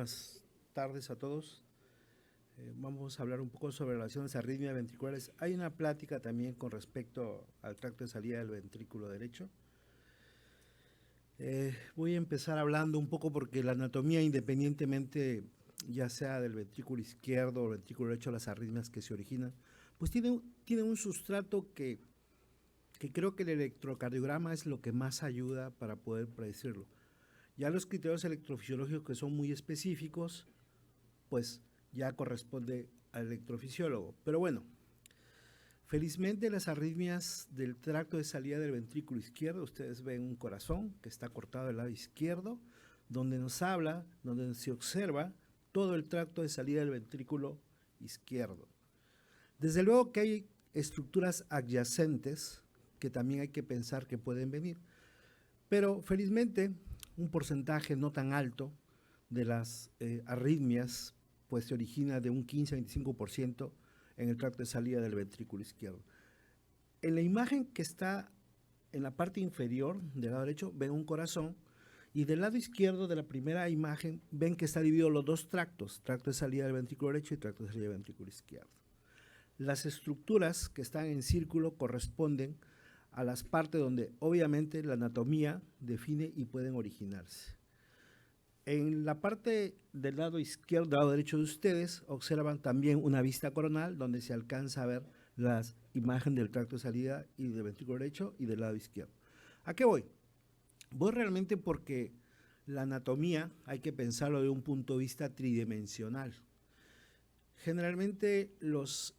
buenas tardes a todos. Vamos a hablar un poco sobre relaciones arritmias ventriculares. Hay una plática también con respecto al tracto de salida del ventrículo derecho. Voy a empezar hablando un poco porque la anatomía, independientemente ya sea del ventrículo izquierdo o el ventrículo derecho, las arritmias que se originan, pues tiene un sustrato que creo que el electrocardiograma es lo que más ayuda para poder predecirlo. Ya los criterios electrofisiológicos que son muy específicos, pues ya corresponde al electrofisiólogo. Pero bueno, felizmente las arritmias del tracto de salida del ventrículo izquierdo, ustedes ven un corazón que está cortado del lado izquierdo, donde nos habla, donde se observa todo el tracto de salida del ventrículo izquierdo. Desde luego que hay estructuras adyacentes que también hay que pensar que pueden venir, pero felizmente un porcentaje no tan alto de las arritmias pues se origina de un 15-25% en el tracto de salida del ventrículo izquierdo. En la imagen que está en la parte inferior del lado derecho ven un corazón y del lado izquierdo de la primera imagen ven que está dividido los dos tractos, tracto de salida del ventrículo derecho y tracto de salida del ventrículo izquierdo. Las estructuras que están en círculo corresponden a las partes donde obviamente la anatomía define y pueden originarse. En la parte del lado izquierdo, del lado derecho de ustedes, observan también una vista coronal donde se alcanza a ver las imágenes del tracto de salida y del ventrículo derecho y del lado izquierdo. ¿A qué voy? Voy realmente porque la anatomía hay que pensarlo de un punto de vista tridimensional. Generalmente los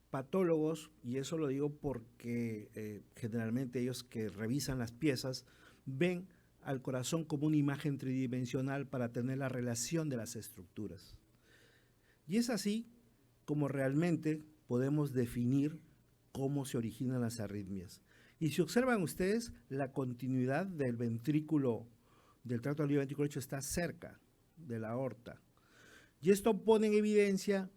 patólogos, y eso lo digo porque generalmente ellos que revisan las piezas, ven al corazón como una imagen tridimensional para tener la relación de las estructuras. Y es así como realmente podemos definir cómo se originan las arritmias. Y si observan ustedes, la continuidad del ventrículo, del tracto del ventrículo derecho está cerca de la aorta. Y esto pone en evidencia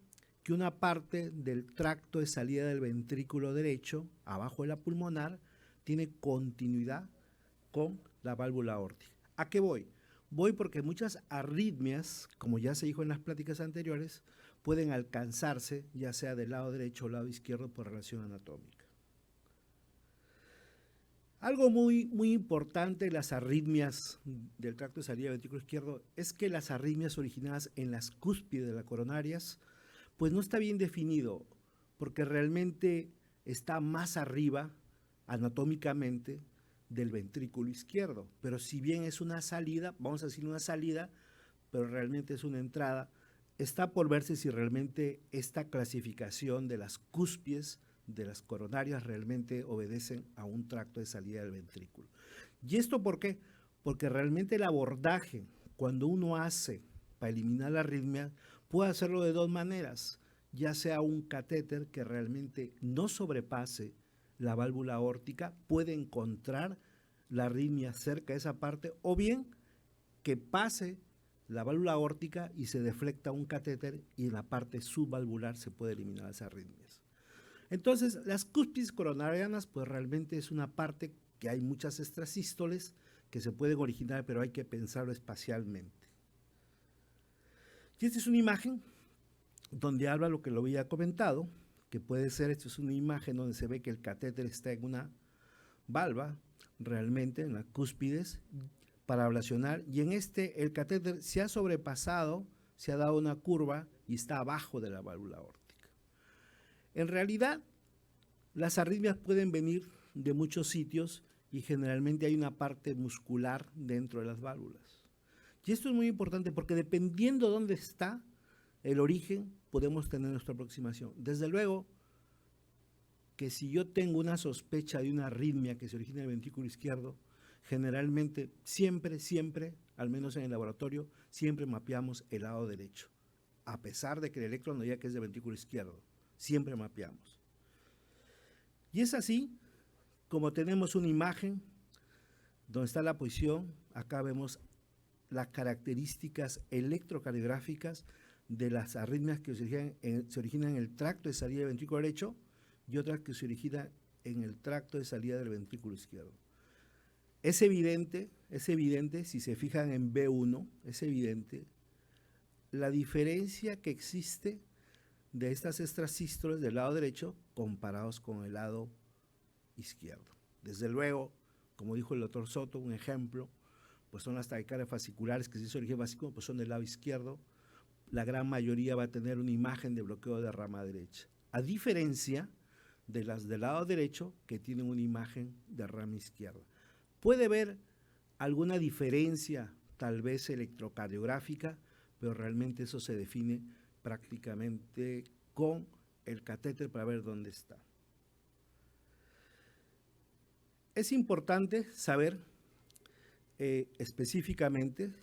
que una parte del tracto de salida del ventrículo derecho, abajo de la pulmonar, tiene continuidad con la válvula aórtica. ¿A qué voy? Voy porque muchas arritmias, como ya se dijo en las pláticas anteriores, pueden alcanzarse ya sea del lado derecho o lado izquierdo por relación anatómica. Algo muy importante en las arritmias del tracto de salida del ventrículo izquierdo es que las arritmias originadas en las cúspides de las coronarias pues no está bien definido, porque realmente está más arriba anatómicamente del ventrículo izquierdo, pero si bien es una salida, vamos a decir una salida, pero realmente es una entrada, está por verse si realmente esta clasificación de las cúspides de las coronarias realmente obedecen a un tracto de salida del ventrículo. ¿Y esto por qué? Porque realmente el abordaje, cuando uno hace para eliminar la arritmia, puede hacerlo de dos maneras, ya sea un catéter que realmente no sobrepase la válvula aórtica, puede encontrar la arritmia cerca de esa parte, o bien que pase la válvula aórtica y se deflecta un catéter y en la parte subvalvular se puede eliminar las arritmias. Entonces, las cúspides coronarianas, pues realmente es una parte que hay muchas extrasístoles que se pueden originar, pero hay que pensarlo espacialmente. Y esta es una imagen donde habla lo que lo había comentado, que puede ser, esto es una imagen donde se ve que el catéter está en una valva, realmente en las cúspides, para ablacionar, y en el catéter se ha sobrepasado, se ha dado una curva y está abajo de la válvula aórtica. En realidad, las arritmias pueden venir de muchos sitios y generalmente hay una parte muscular dentro de las válvulas. Y esto es muy importante porque dependiendo de dónde está el origen, podemos tener nuestra aproximación. Desde luego que si yo tengo una sospecha de una arritmia que se origina en el ventrículo izquierdo, generalmente, siempre, al menos en el laboratorio, siempre mapeamos el lado derecho. A pesar de que el electro nos diga que es del ventrículo izquierdo, siempre mapeamos. Y es así como tenemos una imagen donde está la posición, acá vemos las características electrocardiográficas de las arritmias que se originan en el tracto de salida del ventrículo derecho y otras que se originan en el tracto de salida del ventrículo izquierdo. Es evidente, si se fijan en B1, es evidente la diferencia que existe de estas extrasístoles del lado derecho comparados con el lado izquierdo. Desde luego, como dijo el doctor Soto, un ejemplo, pues son las taquicardias fasciculares que si es origen básico, pues son del lado izquierdo. La gran mayoría va a tener una imagen de bloqueo de rama derecha, a diferencia de las del lado derecho que tienen una imagen de rama izquierda. Puede haber alguna diferencia, tal vez electrocardiográfica, pero realmente eso se define prácticamente con el catéter para ver dónde está. Es importante saber específicamente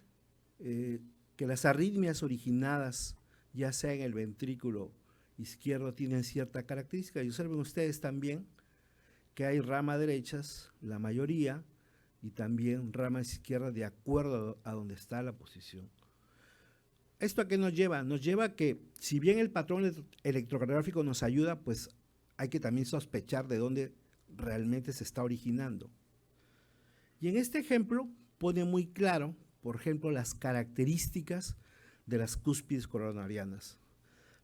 que las arritmias originadas, ya sea en el ventrículo izquierdo, tienen cierta característica. Y observen ustedes también que hay ramas derechas, la mayoría, y también ramas izquierdas de acuerdo a donde está la posición. ¿Esto a qué nos lleva? Nos lleva a que, si bien el patrón electrocardiográfico nos ayuda, pues hay que también sospechar de dónde realmente se está originando. Y en este ejemplo pone muy claro, por ejemplo, las características de las cúspides coronarianas.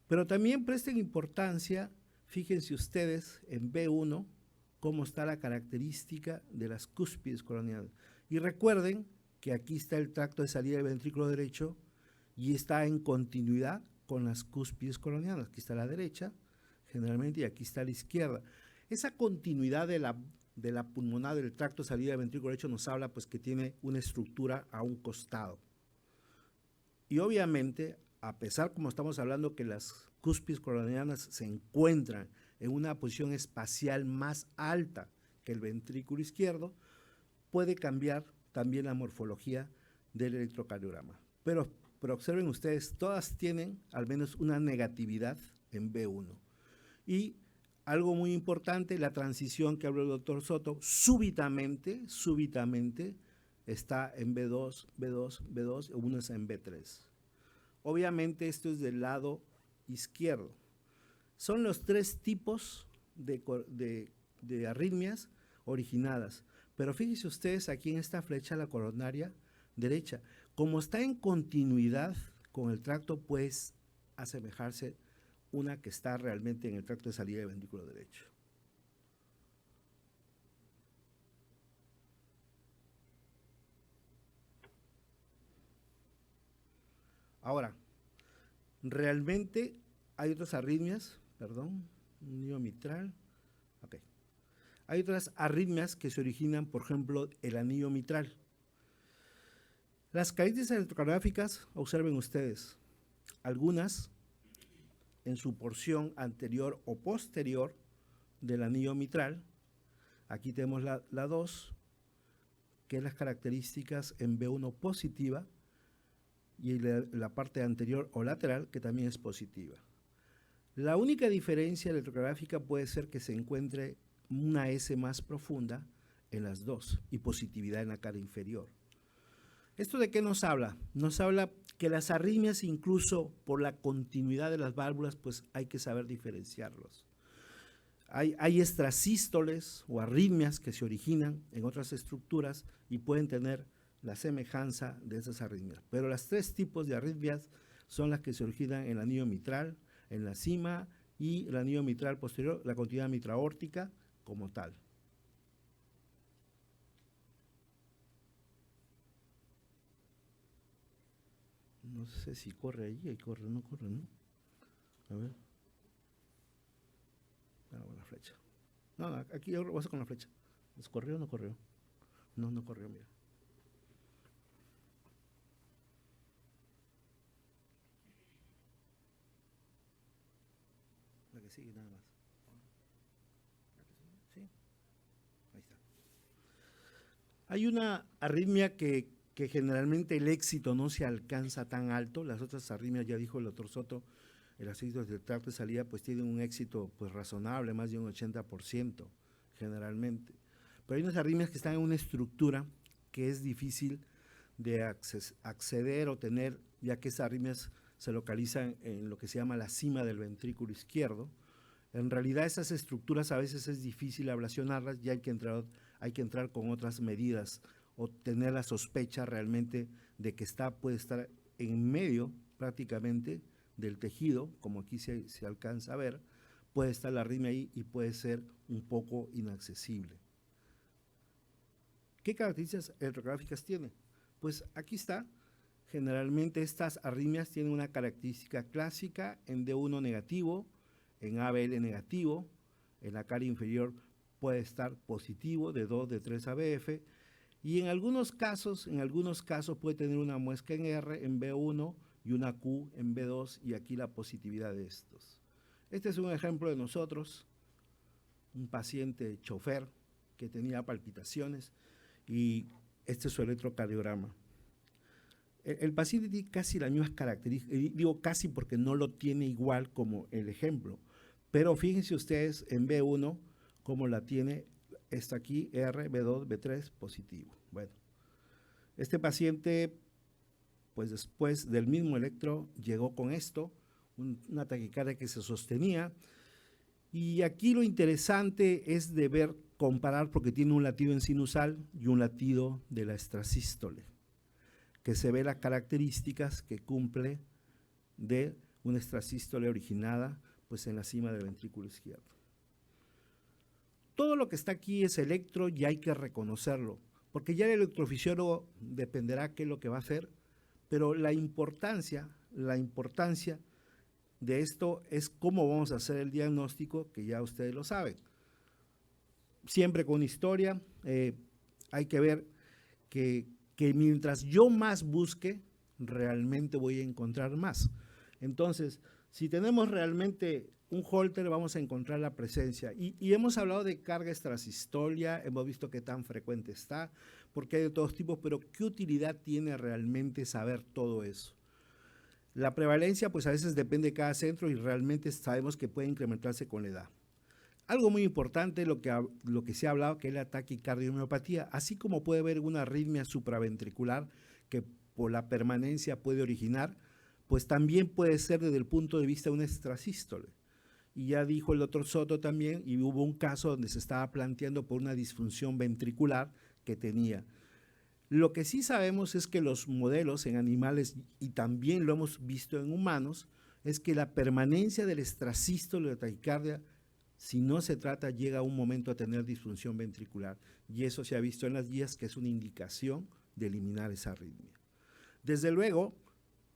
Pero también presten importancia, fíjense ustedes en B1, cómo está la característica de las cúspides coronarianas. Y recuerden que aquí está el tracto de salida del ventrículo derecho y está en continuidad con las cúspides coronarianas. Aquí está la derecha, generalmente, y aquí está la izquierda. Esa continuidad de la pulmonar del tracto de salida del ventrículo derecho nos habla pues que tiene una estructura a un costado. Y obviamente, a pesar, como estamos hablando, que las cúspides coronarianas se encuentran en una posición espacial más alta que el ventrículo izquierdo, puede cambiar también la morfología del electrocardiograma. Pero observen ustedes, todas tienen al menos una negatividad en B1. Y algo muy importante, la transición que habló el doctor Soto, súbitamente está en B2, B2, uno es en B3. Obviamente esto es del lado izquierdo. Son los tres tipos de arritmias originadas. Pero fíjense ustedes aquí en esta flecha, la coronaria derecha, como está en continuidad con el tracto, pues asemejarse una que está realmente en el tracto de salida del ventrículo derecho. Ahora, realmente hay otras arritmias, perdón, un nido mitral, ok. Hay otras arritmias que se originan, por ejemplo, el anillo mitral. Las características electrocardiográficas, observen ustedes, algunas en su porción anterior o posterior del anillo mitral. Aquí tenemos la 2, que es las características en B1 positiva, y la parte anterior o lateral, que también es positiva. La única diferencia electrocardiográfica puede ser que se encuentre una S más profunda en las dos y positividad en la cara inferior. ¿Esto de qué nos habla? Nos habla que las arritmias, incluso por la continuidad de las válvulas, pues hay que saber diferenciarlos. Hay extrasístoles o arritmias que se originan en otras estructuras y pueden tener la semejanza de esas arritmias. Pero los tres tipos de arritmias son las que se originan en el anillo mitral, en la cima, y el anillo mitral posterior, la continuidad mitraórtica como tal. No sé si corre ahí corre, no corre, ¿no? A ver. Con la flecha. No, aquí yo voy a hacer con la flecha. ¿Corrió o no corrió? No, no corrió, mira. La que sigue nada más. ¿Sí? Ahí está. Hay una arritmia que generalmente el éxito no se alcanza tan alto. Las otras arritmias, ya dijo el doctor Soto, el éxito del tracto de salida pues tiene un éxito pues razonable, más de un 80% generalmente. Pero hay unas arritmias que están en una estructura que es difícil de acceder o tener, ya que esas arritmias se localizan en lo que se llama la cima del ventrículo izquierdo. En realidad esas estructuras a veces es difícil ablacionarlas y hay que entrar con otras medidas o tener la sospecha realmente de que puede estar en medio prácticamente del tejido, como aquí se alcanza a ver, puede estar la arritmia ahí y puede ser un poco inaccesible. ¿Qué características electrocardíográficas tiene? Pues aquí está. Generalmente estas arritmias tienen una característica clásica en D1 negativo, en ABL negativo, en la cara inferior puede estar positivo de 2, de 3 ABF, y en algunos casos puede tener una muesca en R, en B1 y una Q en B2, y aquí la positividad de estos. Este es un ejemplo de nosotros, un paciente chofer que tenía palpitaciones, y este es su electrocardiograma. El paciente tiene casi las mismas características, digo casi porque no lo tiene igual como el ejemplo, pero fíjense ustedes en B1 cómo la tiene, está aquí R, B2, B3 positivo. Bueno, este paciente, pues después del mismo electro llegó con esto, una taquicardia que se sostenía, y aquí lo interesante es de ver, comparar, porque tiene un latido en sinusal y un latido de la extrasístole, que se ve las características que cumple de una extrasístole originada pues en la cima del ventrículo izquierdo. Todo lo que está aquí es electro y hay que reconocerlo, porque ya el electrofisiólogo dependerá qué es lo que va a hacer, pero la importancia de esto es cómo vamos a hacer el diagnóstico, que ya ustedes lo saben. Siempre con historia, hay que ver que mientras yo más busque, realmente voy a encontrar más. Entonces, si tenemos realmente un Holter, vamos a encontrar la presencia. Y hemos hablado de carga extrasistolia, hemos visto qué tan frecuente está, porque hay de todos tipos, pero ¿qué utilidad tiene realmente saber todo eso? La prevalencia, pues a veces depende de cada centro y realmente sabemos que puede incrementarse con la edad. Algo muy importante, lo que se ha hablado, que es la taquicardiomiopatia, así como puede haber una arritmia supraventricular que por la permanencia puede originar, pues también puede ser desde el punto de vista de una extrasístole. Y ya dijo el doctor Soto también, y hubo un caso donde se estaba planteando por una disfunción ventricular que tenía. Lo que sí sabemos es que los modelos en animales, y también lo hemos visto en humanos, es que la permanencia del extrasístole de taquicardia, si no se trata, llega a un momento a tener disfunción ventricular. Y eso se ha visto en las guías, que es una indicación de eliminar esa arritmia. Desde luego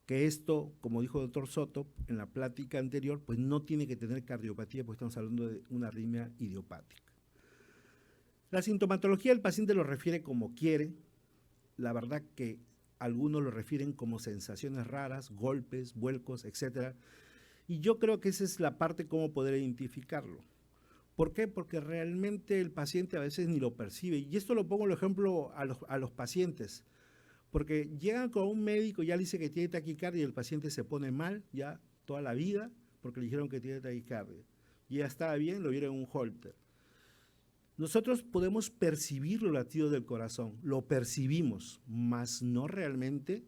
que esto, como dijo el doctor Soto en la plática anterior, pues no tiene que tener cardiopatía, pues estamos hablando de una arritmia idiopática. La sintomatología del paciente lo refiere como quiere. La verdad que algunos lo refieren como sensaciones raras, golpes, vuelcos, etc. Y yo creo que esa es la parte cómo poder identificarlo. ¿Por qué? Porque realmente el paciente a veces ni lo percibe. Y esto lo pongo el ejemplo a los pacientes. Porque llegan con un médico, ya le dice que tiene taquicardia y el paciente se pone mal ya toda la vida porque le dijeron que tiene taquicardia. Y ya estaba bien, lo vieron en un Holter. Nosotros podemos percibir los latidos del corazón, lo percibimos, mas no realmente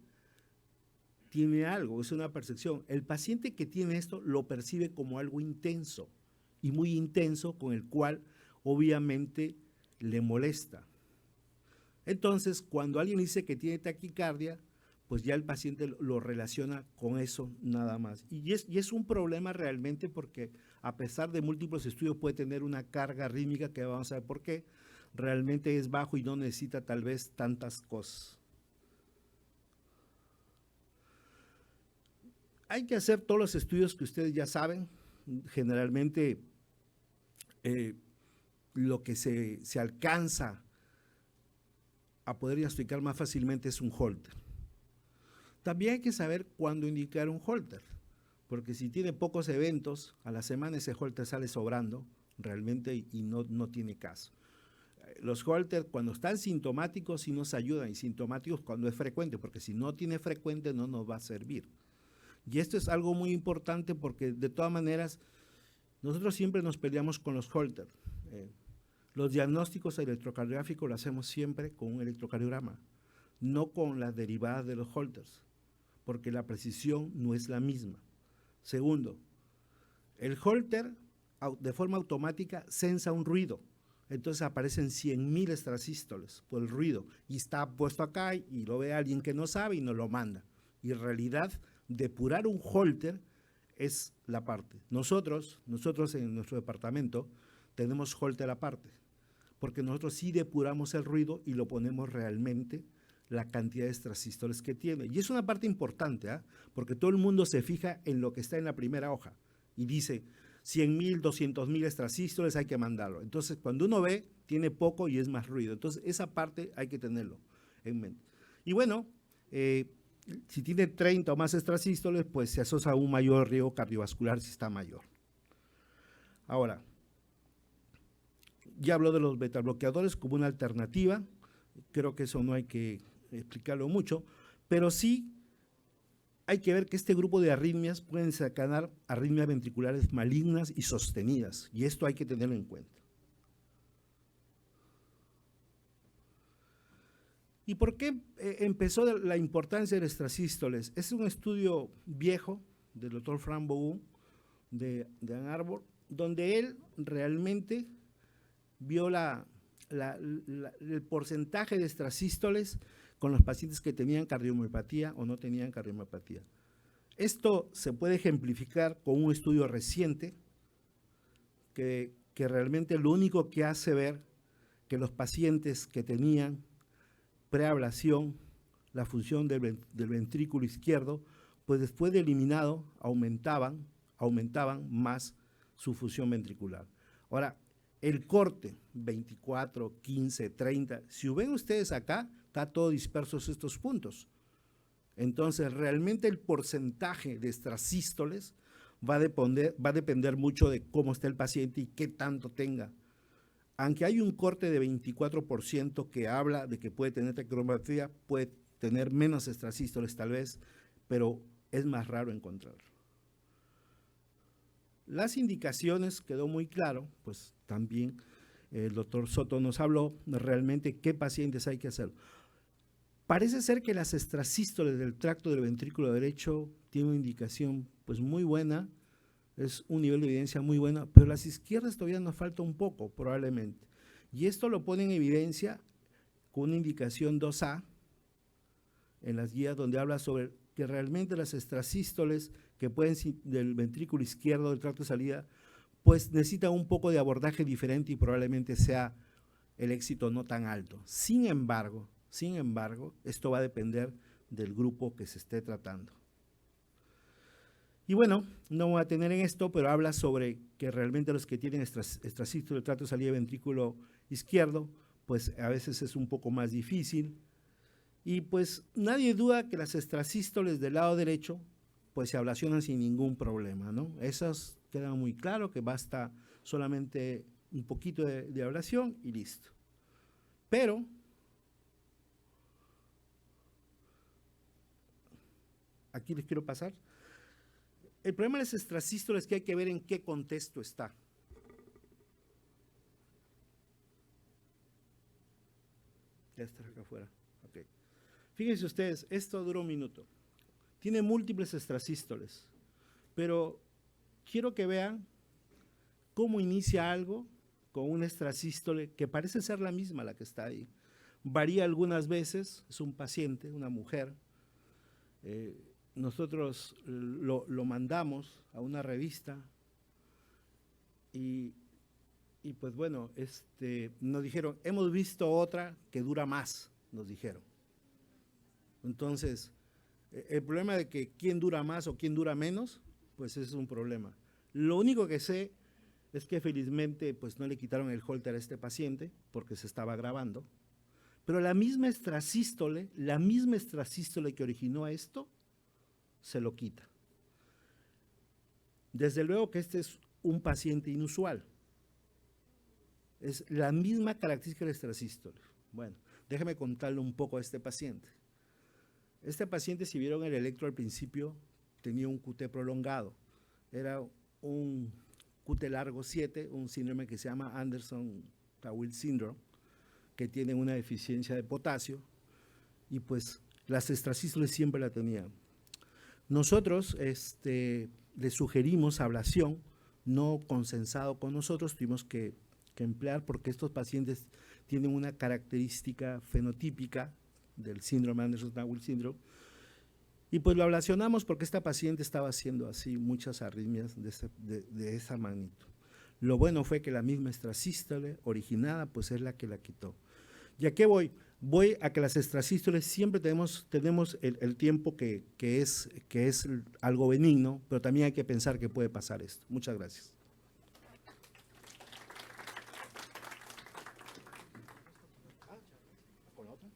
tiene algo, es una percepción. El paciente que tiene esto lo percibe como algo intenso y muy intenso, con el cual obviamente le molesta. Entonces, cuando alguien dice que tiene taquicardia, pues ya el paciente lo relaciona con eso nada más. Y es un problema realmente porque a pesar de múltiples estudios puede tener una carga rítmica que vamos a ver por qué, realmente es bajo y no necesita tal vez tantas cosas. Hay que hacer todos los estudios que ustedes ya saben. Generalmente lo que se alcanza a poder diagnosticar más fácilmente es un Holter. También hay que saber cuándo indicar un Holter, porque si tiene pocos eventos, a la semana ese Holter sale sobrando realmente y no tiene caso. Los Holter cuando están sintomáticos sí nos ayudan, y sintomáticos cuando es frecuente, porque si no tiene frecuente no nos va a servir. Y esto es algo muy importante porque de todas maneras nosotros siempre nos peleamos con los Holter. Los diagnósticos electrocardiográficos los hacemos siempre con un electrocardiograma, no con las derivadas de los Holters, porque la precisión no es la misma. Segundo, el Holter de forma automática sensa un ruido, entonces aparecen 100,000 extrasístoles por el ruido, y está puesto acá y lo ve alguien que no sabe y nos lo manda. Y en realidad depurar un Holter es la parte. Nosotros en nuestro departamento tenemos Holter aparte, porque nosotros sí depuramos el ruido y lo ponemos realmente la cantidad de extrasístoles que tiene. Y es una parte importante, porque todo el mundo se fija en lo que está en la primera hoja y dice 100.000, 200.000 extrasístoles, hay que mandarlo. Entonces, cuando uno ve, tiene poco y es más ruido. Entonces, esa parte hay que tenerlo en mente. Y bueno, si tiene 30 o más extrasístoles, pues se asocia a un mayor riesgo cardiovascular si está mayor. Ahora, ya habló de los betabloqueadores como una alternativa. Creo que eso no hay que explicarlo mucho, pero sí hay que ver que este grupo de arritmias pueden desencadenar arritmias ventriculares malignas y sostenidas, y esto hay que tenerlo en cuenta. ¿Y por qué empezó la importancia de extrasístoles? Es un estudio viejo del doctor Frank Bogun de Ann Arbor, donde él realmente vio el porcentaje de extrasístoles con los pacientes que tenían cardiomiopatía o no tenían cardiomiopatía. Esto se puede ejemplificar con un estudio reciente que realmente lo único que hace ver que los pacientes que tenían preablación, la función del ventrículo izquierdo, pues después de eliminado aumentaban más su función ventricular. Ahora, el corte 24, 15, 30, si ven ustedes acá, está todo dispersos estos puntos. Entonces, realmente el porcentaje de extrasístoles va a depender mucho de cómo está el paciente y qué tanto tenga. Aunque hay un corte de 24% que habla de que puede tener taquicardia, puede tener menos extrasístoles tal vez, pero es más raro encontrarlo. Las indicaciones quedó muy claro, pues también el doctor Soto nos habló de realmente qué pacientes hay que hacer. Parece ser que las extrasístoles del tracto del ventrículo derecho tienen una indicación pues muy buena, es un nivel de evidencia muy bueno, pero las izquierdas todavía nos falta un poco probablemente. Y esto lo pone en evidencia con una indicación 2A en las guías donde habla sobre que realmente las extrasístoles que pueden del ventrículo izquierdo del tracto de salida, pues necesitan un poco de abordaje diferente y probablemente sea el éxito no tan alto. Sin embargo, esto va a depender del grupo que se esté tratando. Y bueno, no voy a tener en esto, pero habla sobre que realmente los que tienen extrasístoles del tracto de salida de ventrículo izquierdo, pues a veces es un poco más difícil. Y pues nadie duda que las extrasístoles del lado derecho pues se ablacionan sin ningún problema, ¿no? Esas quedan muy claro que basta solamente un poquito de ablación y listo. Pero aquí les quiero pasar. El problema de las extrasístoles es que hay que ver en qué contexto está. Ya está acá afuera. Okay. Fíjense ustedes, esto dura un minuto. Tiene múltiples extrasístoles, pero quiero que vean cómo inicia algo con una extrasístole que parece ser la misma la que está ahí. Varía algunas veces, es un paciente, una mujer. Nosotros lo mandamos a una revista y pues bueno, nos dijeron, hemos visto otra que dura más, nos dijeron. Entonces, el problema de que quién dura más o quién dura menos, pues es un problema. Lo único que sé es que felizmente pues no le quitaron el Holter a este paciente porque se estaba grabando, pero la misma extrasístole que originó esto, se lo quita. Desde luego que este es un paciente inusual. Es la misma característica del extrasístole. Bueno, déjeme contarle un poco a este paciente. Este paciente, si vieron el electro al principio, tenía un QT prolongado. Era un QT largo 7, un síndrome que se llama Anderson-Tawil Syndrome, que tiene una deficiencia de potasio, y pues las extrasístoles siempre la tenían. Nosotros le sugerimos ablación, no consensado con nosotros, tuvimos que emplear porque estos pacientes tienen una característica fenotípica del síndrome Anderson-Tawil Syndrome, Y pues lo ablacionamos porque esta paciente estaba haciendo así muchas arritmias de esa magnitud. Lo bueno fue que la misma extrasístole originada pues es la que la quitó. ¿Y a qué voy? Voy a que las extrasístoles siempre tenemos el tiempo que es algo benigno, pero también hay que pensar que puede pasar esto. Muchas gracias.